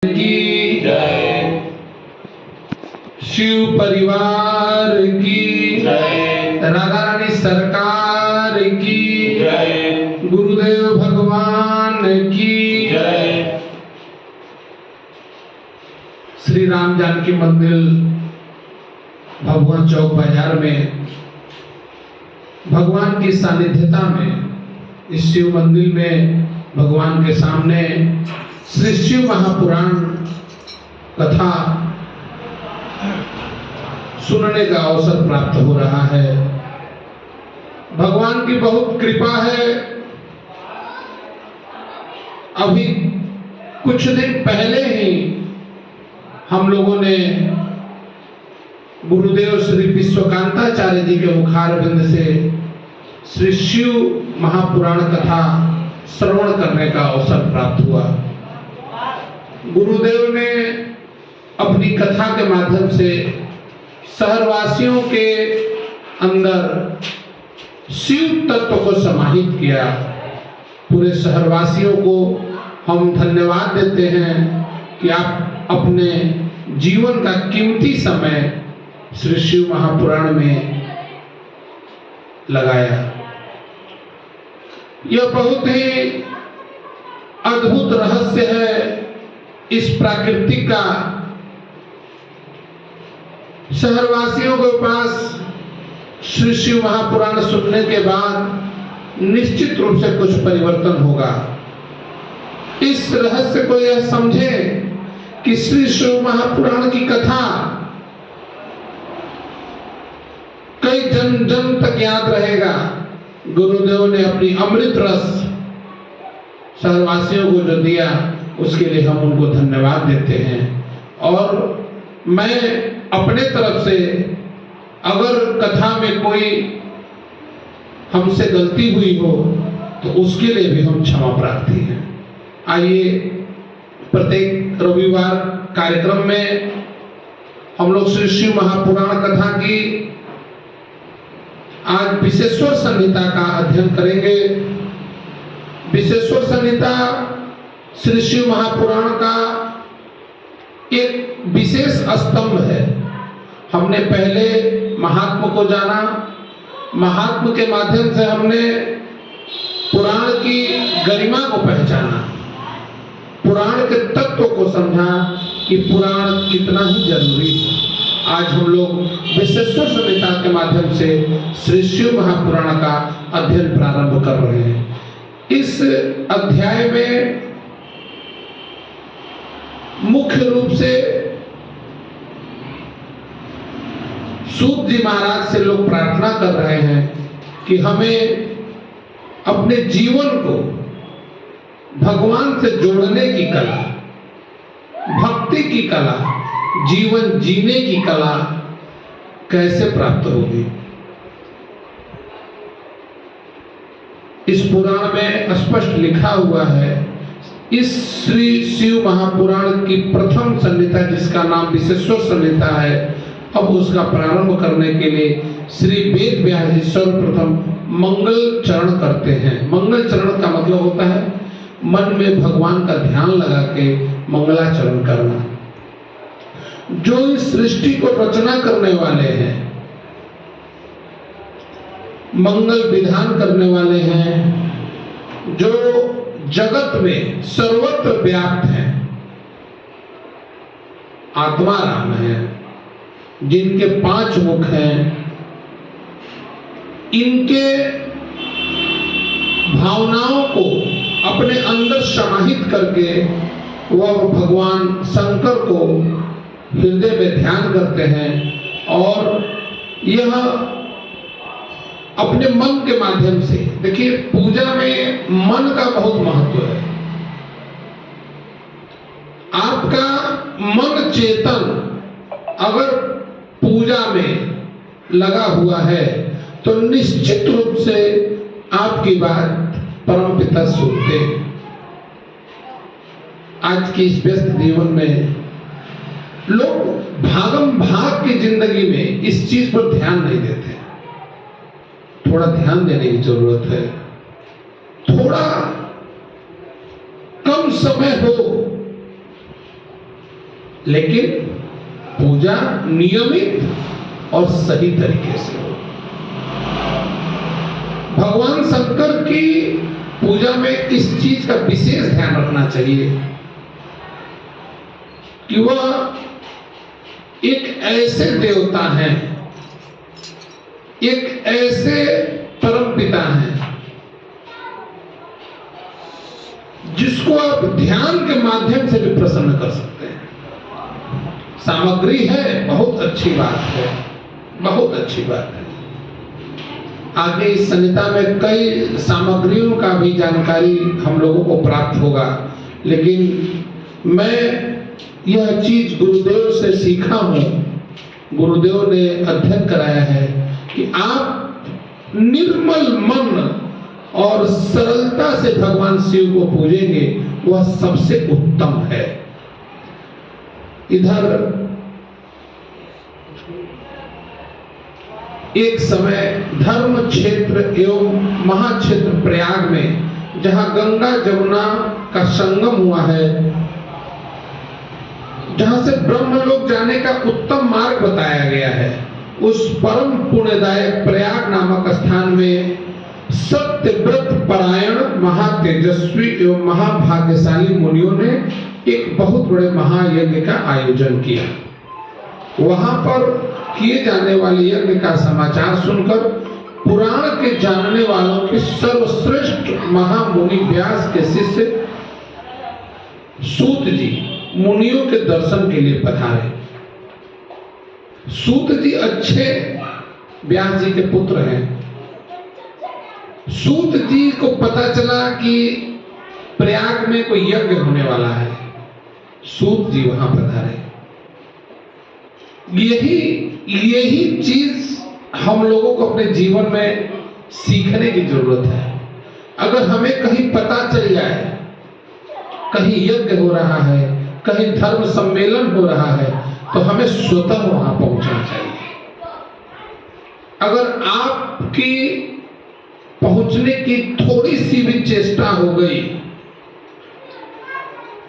की जय, शिव परिवार की जय, राधा रानी सरकार की जय, गुरुदेव भगवान की जय। श्री राम जानकी मंदिर भगवान चौक बाजार में भगवान की सानिध्यता में इस शिव मंदिर में भगवान के सामने श्री शिव महापुराण कथा सुनने का अवसर प्राप्त हो रहा है। भगवान की बहुत कृपा है। अभी कुछ दिन पहले ही हम लोगों ने गुरुदेव श्री विश्वकांताचार्य जी के मुखारविंद से श्री शिव महापुराण कथा श्रवण करने का अवसर प्राप्त हुआ। गुरुदेव ने अपनी कथा के माध्यम से शहरवासियों के अंदर शिव तत्व को समाहित किया। पूरे शहरवासियों को हम धन्यवाद देते हैं कि आप अपने जीवन का कीमती समय श्री शिव महापुराण में लगाया। यह बहुत ही अद्भुत रहस्य है इस प्राकृतिक का। शहरवासियों के पास श्री शिव महापुराण सुनने के बाद निश्चित रूप से कुछ परिवर्तन होगा। इस रहस्य को यह समझें कि श्री शिव महापुराण की कथा कई जन जन तक याद रहेगा। गुरुदेव ने अपनी अमृत रस शहरवासियों को जो दिया उसके लिए हम उनको धन्यवाद देते हैं। और मैं अपने तरफ से अगर कथा में कोई हमसे गलती हुई हो तो उसके लिए भी हम क्षमा प्रार्थी हैं। आइए प्रत्येक रविवार कार्यक्रम में हम लोग श्री शिव महापुराण कथा की आज विशेश्वर संहिता का अध्ययन करेंगे। विशेश्वर संहिता श्री शिव महापुराण का एक विशेष स्तंभ है। हमने पहले महात्मा को जाना, महात्मा के माध्यम से हमने पुराण की गरिमा को पहचाना, पुराण के तत्व को समझा कि पुराण कितना ही जरूरी है। आज हम लोग विशेश्वर संहिता के माध्यम से श्री शिव महापुराण का अध्ययन प्रारंभ कर रहे हैं। इस अध्याय में मुख्य रूप से सूत जी महाराज से लोग प्रार्थना कर रहे हैं कि हमें अपने जीवन को भगवान से जोड़ने की कला, भक्ति की कला, जीवन जीने की कला कैसे प्राप्त होगी। इस पुराण में स्पष्ट लिखा हुआ है। इस श्री शिव महापुराण की प्रथम संहिता जिसका नाम विशेश्वर संहिता है, अब उसका प्रारंभ करने के लिए श्री वेद व्यास जी सर्वप्रथम मंगल चरण करते हैं। मंगल चरण का मतलब होता है मन में भगवान का ध्यान लगा के मंगलाचरण करना। जो इस सृष्टि को रचना करने वाले हैं, मंगल विधान करने वाले हैं, जो जगत में सर्वत्र व्याप्त हैं, आत्मा राम है, जिनके 5 मुख हैं, इनके भावनाओं को अपने अंदर समाहित करके वह भगवान शंकर को हृदय में ध्यान करते हैं और यह अपने मन के माध्यम से, देखिए पूजा में मन का बहुत महत्व है। आपका मन चेतन अगर पूजा में लगा हुआ है तो निश्चित रूप से आपकी बात परमपिता सुनते हैं। आज की इस व्यस्त जीवन में लोग भागम भाग की जिंदगी में इस चीज पर ध्यान नहीं देते। थोड़ा ध्यान देने की जरूरत है। थोड़ा कम समय हो लेकिन पूजा नियमित और सही तरीके से हो। भगवान शंकर की पूजा में इस चीज का विशेष ध्यान रखना चाहिए कि वह एक ऐसे देवता हैं, एक ऐसे परम पिता हैं जिसको आप ध्यान के माध्यम से भी प्रसन्न कर सकते हैं। सामग्री है, बहुत अच्छी बात है, बहुत अच्छी बात है। आगे इस संहिता में कई सामग्रियों का भी जानकारी हम लोगों को प्राप्त होगा, लेकिन मैं यह चीज गुरुदेव से सीखा हूं, गुरुदेव ने अध्ययन कराया है कि आप निर्मल मन और सरलता से भगवान शिव को पूजेंगे, वह सबसे उत्तम है। इधर एक समय धर्म क्षेत्र एवं महाक्षेत्र प्रयाग में, जहां गंगा जमुना का संगम हुआ है, जहां से ब्रह्मलोक जाने का उत्तम मार्ग बताया गया है, उस परम पुण्यदायक प्रयाग नामक स्थान में सत्यव्रत परायण महातेजस्वी एवं महाभाग्यशाली मुनियों ने एक बहुत बड़े महायज्ञ का आयोजन किया। वहां पर किए जाने वाले यज्ञ का समाचार सुनकर पुराण के जानने वालों के सर्वश्रेष्ठ महामुनि व्यास के शिष्य सूत जी मुनियों के दर्शन के लिए पधारे। सूत जी अच्छे व्यास जी के पुत्र हैं। सूत जी को पता चला कि प्रयाग में कोई यज्ञ होने वाला है। सूत जी वहां पधारे। यही चीज हम लोगों को अपने जीवन में सीखने की जरूरत है। अगर हमें कहीं पता चल जाए कहीं यज्ञ हो रहा है, कहीं धर्म सम्मेलन हो रहा है, तो हमें स्वतः वहां पहुंचना चाहिए। अगर आपकी पहुंचने की थोड़ी सी भी चेष्टा हो गई,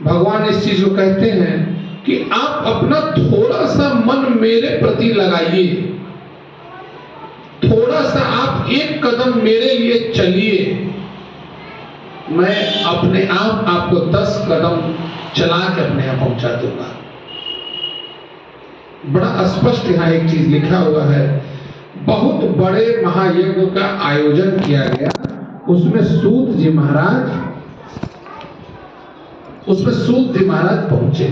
भगवान इस चीज को कहते हैं कि आप अपना थोड़ा सा मन मेरे प्रति लगाइए, थोड़ा सा आप एक कदम मेरे लिए चलिए, मैं अपने आप आपको 10 कदम चला के अपने यहां पहुंचा दूंगा। बड़ा स्पष्ट यहां एक चीज लिखा हुआ है। बहुत बड़े महायज्ञ का आयोजन किया गया, उसमें सूत जी महाराज पहुंचे।